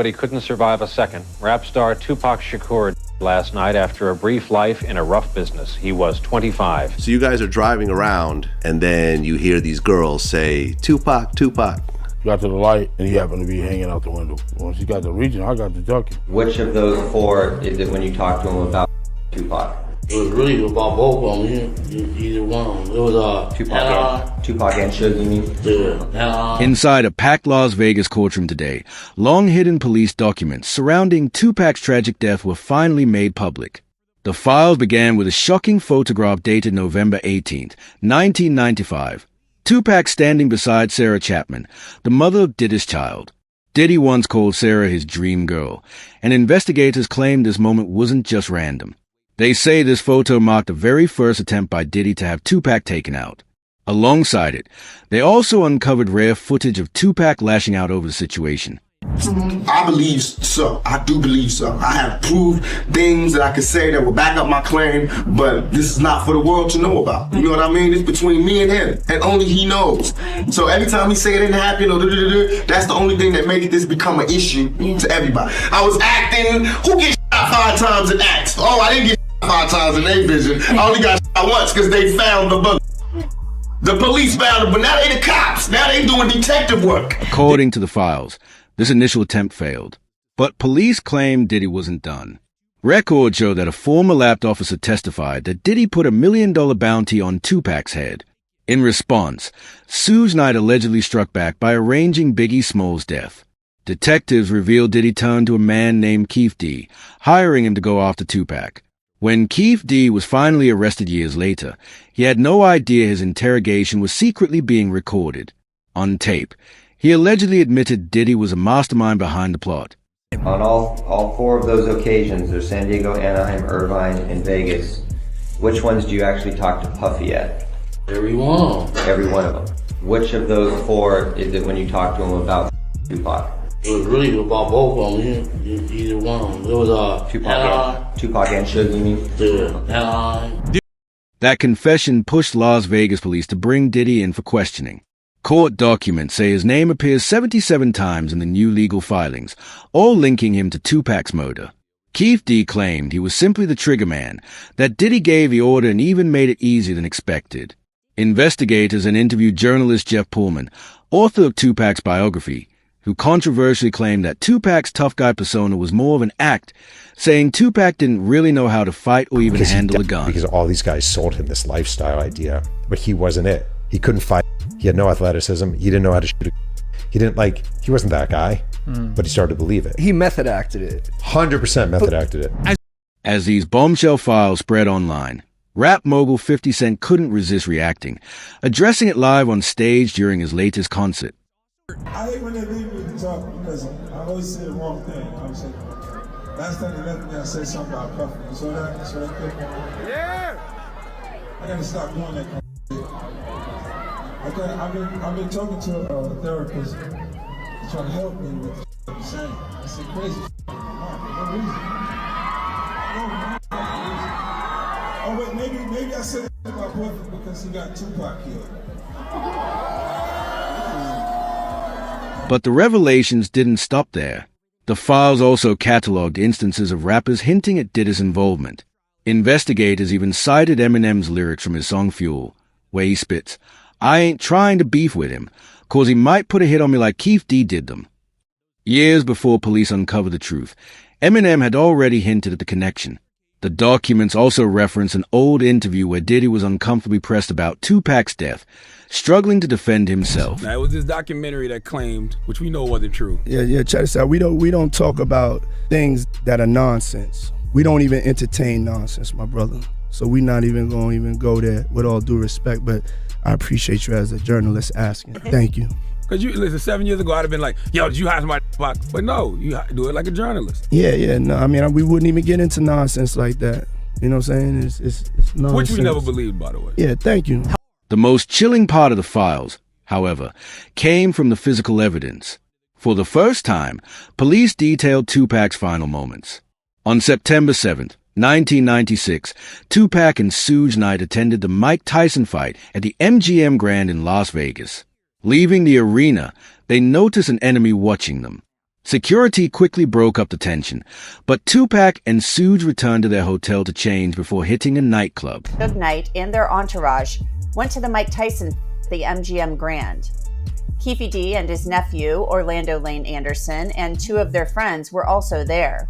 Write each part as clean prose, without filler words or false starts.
but he couldn't survive a second. Rap star Tupac Shakur last night after a brief life in a rough business. He was 25. So you guys are driving around, and then you hear these girls say, Tupac, Tupac. Got to the light, and he happened to be hanging out the window. Once he got to reaching, I got to ducking. Which of those four is it when you talk to him about Tupac? It was really about both of them, either one. It was Tupac and Suge, you mean? Yeah. Inside a packed Las Vegas courtroom today, long-hidden police documents surrounding Tupac's tragic death were finally made public. The files began with a shocking photograph dated November 18th, 1995. Tupac standing beside Sarah Chapman, the mother of Diddy's child. Diddy once called Sarah his dream girl, and investigators claimed this moment wasn't just random. They say this photo marked the very first attempt by Diddy to have Tupac taken out. Alongside it, they also uncovered rare footage of Tupac lashing out over the situation. I believe so. I do believe so. I have proved things that I could say that will back up my claim, but this is not for the world to know about. You know what I mean? It's between me and him, and only he knows. So every time he say it didn't happen, or that's the only thing that makes this become an issue to everybody. I was acting. Who gets shot 5 times in acts? Oh, I didn't get 5 times in their vision. I only got shot once because they found the bug. The police found him, but now they the cops. Now they doing detective work. According to the files, this initial attempt failed, but police claimed Diddy wasn't done. Records show that a former lapped officer testified that Diddy put $1 million bounty on Tupac's head. In response, Suge Knight allegedly struck back by arranging Biggie Smalls' death. Detectives revealed Diddy turned to a man named Keith D, hiring him to go after Tupac. When Keith D was finally arrested years later, he had no idea his interrogation was secretly being recorded. On tape, he allegedly admitted Diddy was a mastermind behind the plot. On all 4 of those occasions, there's San Diego, Anaheim, Irvine, and Vegas. Which ones do you actually talk to Puffy at? Every one. Every one of them. Which of those 4 is it when you talk to him about Tupac? It was really about both of them, either one. It was Tupac and Suge, you mean? Yeah. That confession pushed Las Vegas police to bring Diddy in for questioning. Court documents say his name appears 77 times in the new legal filings, all linking him to Tupac's murder. Keith D claimed he was simply the triggerman, that Diddy gave the order and even made it easier than expected. Investigators and interviewed journalist Jeff Pullman, author of Tupac's biography, who controversially claimed that Tupac's tough guy persona was more of an act, saying Tupac didn't really know how to fight or even handle a gun. Because all these guys sold him this lifestyle idea, but he wasn't it. He couldn't fight. He had no athleticism. He didn't know how to shoot. He wasn't that guy, but he started to believe it. He method acted it. 100% method acted it. As these bombshell files spread online, rap mogul 50 Cent couldn't resist reacting, addressing it live on stage during his latest concert. I hate when they leave me to talk because I always say the wrong thing. I'm saying, last time they left me, I said something about Puffy. You saw that? You saw that clip? Yeah! I gotta stop doing that kind of shit. Okay, I've been talking to a therapist trying to help me with the I'm saying. I said crazy no reason. Oh wait, maybe I said it to my boyfriend because he got Tupac killed. But the revelations didn't stop there. The files also cataloged instances of rappers hinting at Diddy's involvement. Investigators even cited Eminem's lyrics from his song Fuel, where he spits, "I ain't trying to beef with him, 'cause he might put a hit on me like Keith D did them." Years before police uncovered the truth, Eminem had already hinted at the connection. The documents also reference an old interview where Diddy was uncomfortably pressed about Tupac's death, struggling to defend himself. Now, it was this documentary that claimed, which we know wasn't true. Yeah, check this out. We don't talk about things that are nonsense. We don't even entertain nonsense, my brother. So we're not even going to go there, with all due respect, but I appreciate you as a journalist asking. Thank you. Because listen, 7 years ago, I'd have been like, yo, did you hire somebody? But no, you do it like a journalist. Yeah, no, I mean, we wouldn't even get into nonsense like that. You know what I'm saying? It's nonsense. Which we never believed, by the way. Yeah, thank you. The most chilling part of the files, however, came from the physical evidence. For the first time, police detailed Tupac's final moments. On September 7th, 1996, Tupac and Suge Knight attended the Mike Tyson fight at the MGM Grand in Las Vegas. Leaving the arena, they noticed an enemy watching them. Security quickly broke up the tension, but Tupac and Suge returned to their hotel to change before hitting a nightclub. Suge Knight and their entourage went to the Mike Tyson at the MGM Grand. Keefe D and his nephew, Orlando Lane Anderson, and two of their friends were also there.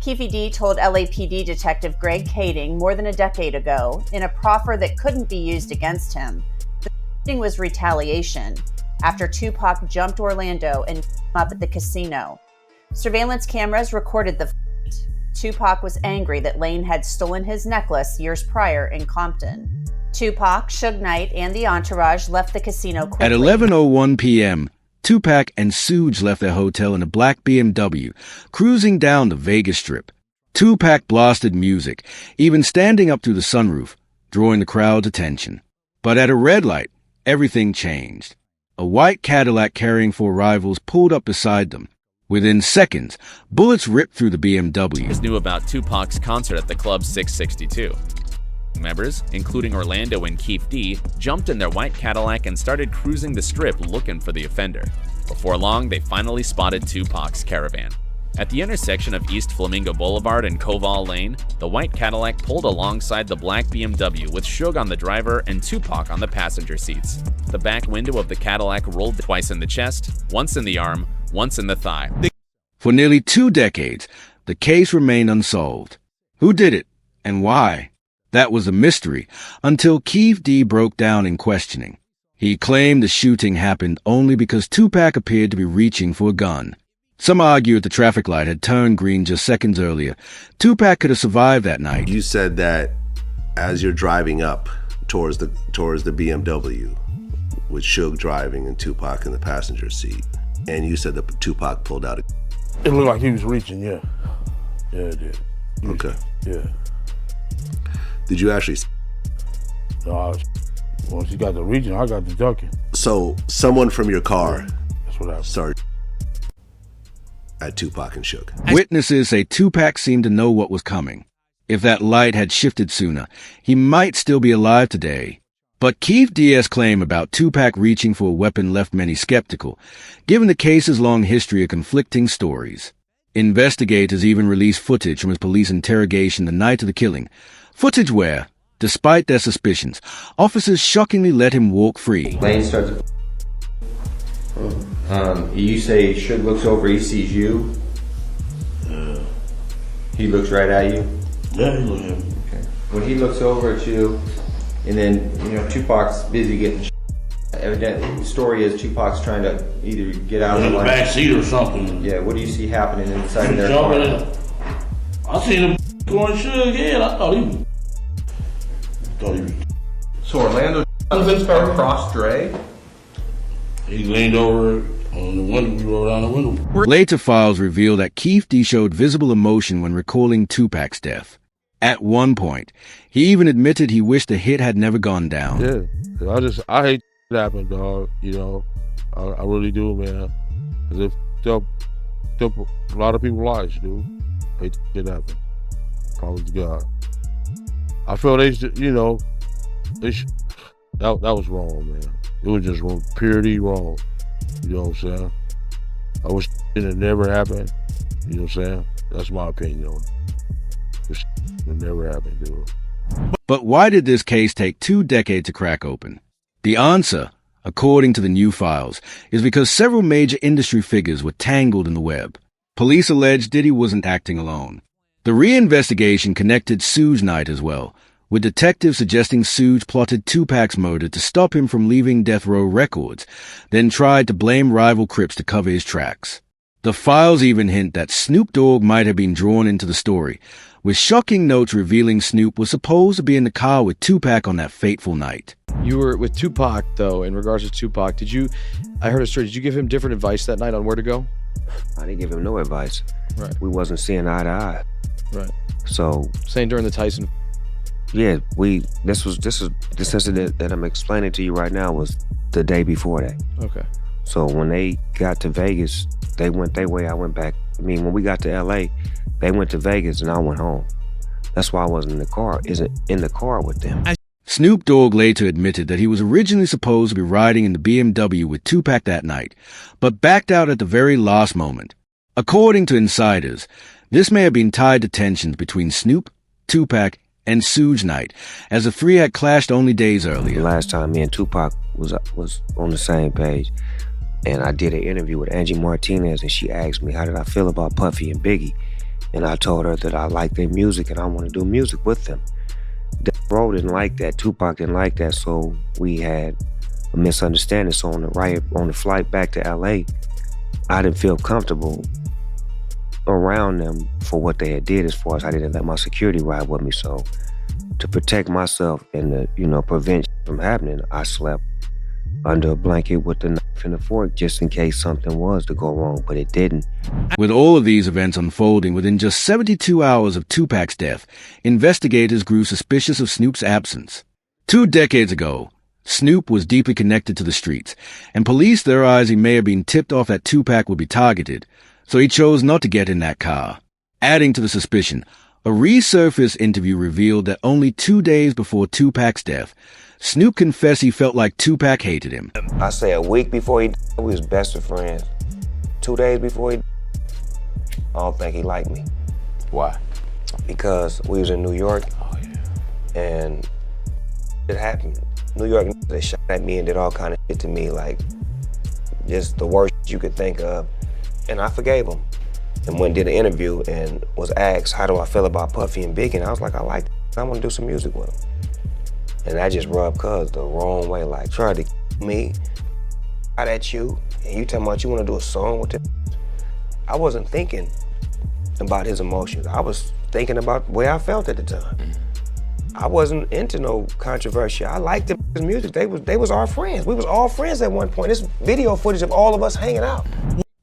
Keefe D told LAPD Detective Greg Kading more than a decade ago, in a proffer that couldn't be used against him, the shooting was retaliation after Tupac jumped Orlando and up at the casino. Surveillance cameras recorded the fight. Tupac was angry that Lane had stolen his necklace years prior in Compton. Tupac, Suge Knight, and the entourage left the casino quickly. At 11:01 p.m., Tupac and Suge left their hotel in a black BMW, cruising down the Vegas Strip. Tupac blasted music, even standing up through the sunroof, drawing the crowd's attention. But at a red light, everything changed. A white Cadillac carrying four rivals pulled up beside them. Within seconds, bullets ripped through the BMW. Knew about Tupac's concert at the Club 662. Members, including Orlando and Keefe D, jumped in their white Cadillac and started cruising the strip looking for the offender. Before long, they finally spotted Tupac's caravan. At the intersection of East Flamingo Boulevard and Koval Lane, the white Cadillac pulled alongside the black BMW with Suge on the driver and Tupac on the passenger seats. The back window of the Cadillac rolled twice in the chest, once in the arm, once in the thigh. For nearly 2 decades, the case remained unsolved. Who did it, and why? That was a mystery, until Keefe D broke down in questioning. He claimed the shooting happened only because Tupac appeared to be reaching for a gun. Some argued the traffic light had turned green just seconds earlier. Tupac could have survived that night. You said that as you're driving up towards the BMW, with Suge driving and Tupac in the passenger seat, and you said that Tupac pulled out a... It looked like he was reaching, yeah. Yeah, it did. Okay. Yeah. Did you actually... No, once he got the reaching, I got the ducking. So, someone from your car That's what happened. started at Tupac and Suge. Witnesses say Tupac seemed to know what was coming. If that light had shifted sooner, he might still be alive today. But Keefe D's claim about Tupac reaching for a weapon left many skeptical, given the case's long history of conflicting stories. Investigators even released footage from his police interrogation the night of the killing, footage where, despite their suspicions, officers shockingly let him walk free. Lane starts. You say Suge looks over, he sees you. He looks right at you. Yeah, he looked at me. Okay. When he looks over at you, and then Tupac's busy getting. Evidently, the story is Tupac's trying to either get out of the back seat or something. Yeah. What do you see happening inside of their car? I seen him going Suge head. I thought he was. So Orlando across Dre? He leaned over on the window. We rolled down the window. Later files reveal that Keefe D showed visible emotion when recalling Tupac's death. At one point, he even admitted he wished the hit had never gone down. Yeah, I hate that happened, dog. I really do, man. Because it took a lot of people's lives, dude. Hate that happen. Probably to God. I feel that was wrong, man. It was just wrong, purely wrong. You know what I'm saying? I wish it had never happened. You know what I'm saying? That's my opinion on it. It never happened, dude. But why did this case take 2 decades to crack open? The answer, according to the new files, is because several major industry figures were tangled in the web. Police alleged Diddy wasn't acting alone. The reinvestigation connected Suge Knight as well, with detectives suggesting Suge plotted Tupac's murder to stop him from leaving Death Row Records, then tried to blame rival Crips to cover his tracks. The files even hint that Snoop Dogg might have been drawn into the story, with shocking notes revealing Snoop was supposed to be in the car with Tupac on that fateful night. You were with Tupac, though, in regards to Tupac. I heard a story, did you give him different advice that night on where to go? I didn't give him no advice. Right. We wasn't seeing eye to eye. Right. So. Saying during the Tyson. Yeah, this incident that I'm explaining to you right now was the day before that. Okay. So when they got to Vegas, they went their way, I went back. I mean, when we got to LA, they went to Vegas and I went home. That's why I wasn't in the car with them. Snoop Dogg later admitted that he was originally supposed to be riding in the BMW with Tupac that night, but backed out at the very last moment. According to insiders, this may have been tied to tensions between Snoop, Tupac, and Suge Knight, as the three had clashed only days earlier. The last time me and Tupac was on the same page, and I did an interview with Angie Martinez, and she asked me how did I feel about Puffy and Biggie, and I told her that I like their music and I want to do music with them. Bro didn't like that, Tupac didn't like that, so we had a misunderstanding. So on the flight back to LA, I didn't feel comfortable around them for what they had did, as far as I didn't let my security ride with me. So to protect myself and to, prevent from happening, I slept under a blanket with the knife and the fork just in case something was to go wrong, but it didn't. With all of these events unfolding within just 72 hours of Tupac's death, investigators grew suspicious of Snoop's absence. 2 decades ago, Snoop was deeply connected to the streets, and police theorized he may have been tipped off that Tupac would be targeted, so he chose not to get in that car. Adding to the suspicion, a resurfaced interview revealed that only 2 days before Tupac's death, Snoop confessed he felt like Tupac hated him. I say a week before he died, we was best of friends. 2 days before he died, I don't think he liked me. Why? Because we was in New York, and it happened. New York, they shot at me and did all kind of shit to me, like just the worst you could think of. And I forgave him. And went and did an interview and was asked, how do I feel about Puffy and Biggie? And I was like, I like that. I want to do some music with him. And that just rubbed Cuz the wrong way, like tried to kill me, out at you, and you talking about you want to do a song with him. I wasn't thinking about his emotions. I was thinking about the way I felt at the time. I wasn't into no controversy. I liked his music. They was our friends. We was all friends at one point. This video footage of all of us hanging out.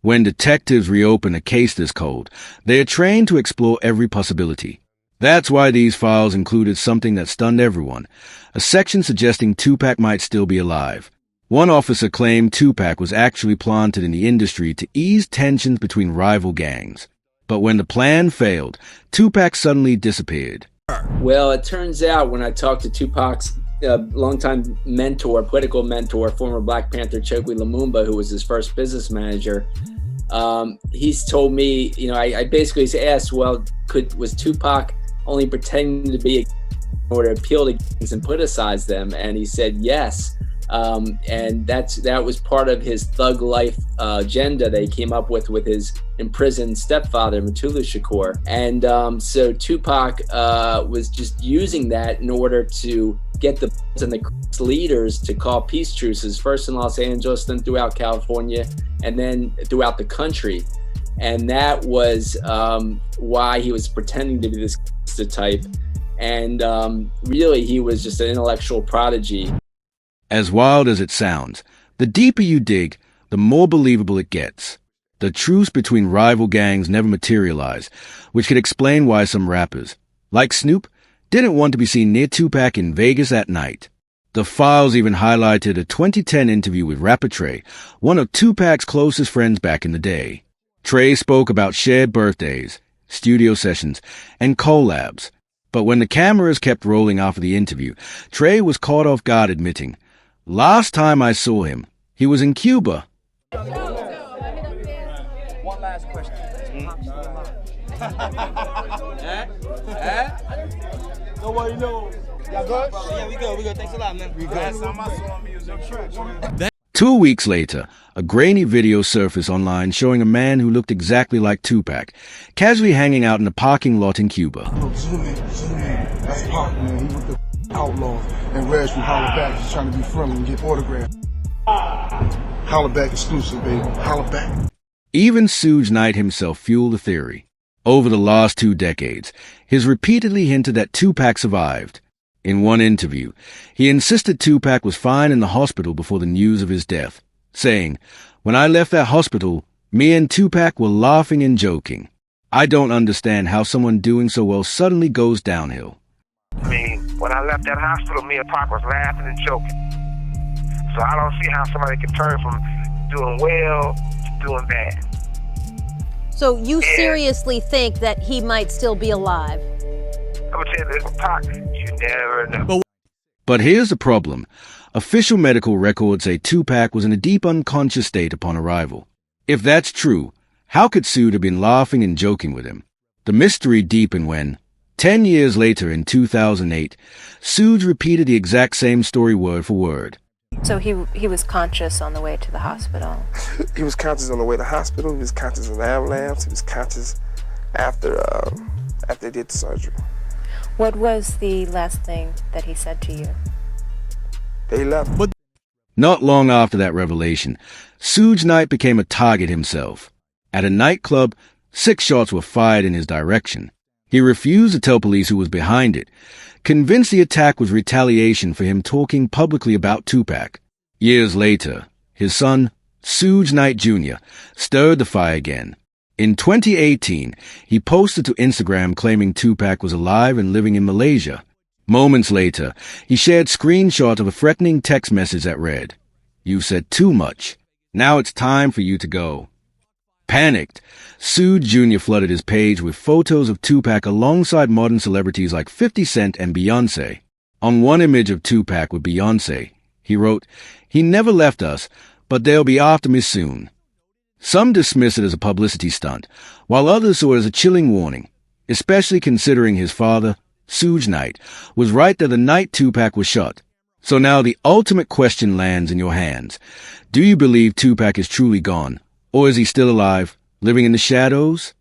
When detectives reopen a case this cold, they are trained to explore every possibility. That's why these files included something that stunned everyone, a section suggesting Tupac might still be alive. One officer claimed Tupac was actually planted in the industry to ease tensions between rival gangs. But when the plan failed, Tupac suddenly disappeared. Well, it turns out when I talked to Tupac's longtime mentor, political mentor, former Black Panther Chokwe Lumumba, who was his first business manager, he's told me, I basically asked, well, was Tupac only pretending to be in order to appeal to gangs and politicize them? And he said yes. And that was part of his thug life agenda they came up with his imprisoned stepfather, Mutulu Shakur. And so Tupac was just using that in order to get the leaders to call peace truces, first in Los Angeles, then throughout California, and then throughout the country. And that was why he was pretending to be this type. And really, he was just an intellectual prodigy. As wild as it sounds, the deeper you dig, the more believable it gets. The truce between rival gangs never materialized, which could explain why some rappers, like Snoop, didn't want to be seen near Tupac in Vegas at night. The files even highlighted a 2010 interview with rapper Trey, one of Tupac's closest friends back in the day. Trey spoke about shared birthdays, studio sessions, and collabs. But when the cameras kept rolling after the interview, Trey was caught off guard admitting, "Last time I saw him, he was in Cuba." One last question. Nobody knows. Y'all good? Yeah, we good. Thanks a lot, man. We good. 2 weeks later, a grainy video surfaced online showing a man who looked exactly like Tupac, casually hanging out in a parking lot in Cuba. Zoom in. That's Pac, man. He with the outlaws. And Reg from Holla Back is trying to be friendly and get autographs. Holla Back exclusive, baby. Holla Back. Even Suge Knight himself fueled the theory. Over the last 2 decades, he's repeatedly hinted that Tupac survived. In one interview, he insisted Tupac was fine in the hospital before the news of his death, saying, "When I left that hospital, me and Tupac were laughing and joking. I don't understand how someone doing so well suddenly goes downhill." I mean, when I left that hospital, me and Pac was laughing and joking. So I don't see how somebody can turn from doing well to doing bad. So you seriously think that he might still be alive? I would tell you this, Pac, you never know. But here's the problem. Official medical records say Tupac was in a deep unconscious state upon arrival. If that's true, How could Sood have been laughing and joking with him? The mystery deepened when, 10 years later in 2008, Sood repeated the exact same story word for word. So he was conscious on the way to the hospital? He was conscious on the way to the hospital. He was conscious in the ambulance. He was conscious after they did the surgery. What was the last thing that he said to you? They left. Not long after that revelation, Suge Knight became a target himself. At a nightclub, 6 shots were fired in his direction. He refused to tell police who was behind it, convinced the attack was retaliation for him talking publicly about Tupac. Years later, his son, Suge Knight Jr., stirred the fire again. In 2018, he posted to Instagram claiming Tupac was alive and living in Malaysia. Moments later, he shared screenshots of a threatening text message that read, "You said too much. Now it's time for you to go." Panicked, Suge Jr. flooded his page with photos of Tupac alongside modern celebrities like 50 Cent and Beyoncé. On one image of Tupac with Beyoncé, he wrote, "He never left us, but they'll be after me soon." Some dismiss it as a publicity stunt, while others saw it as a chilling warning, especially considering his father, Suge Knight, was right there the night Tupac was shot. So now the ultimate question lands in your hands. Do you believe Tupac is truly gone? Or is he still alive, living in the shadows?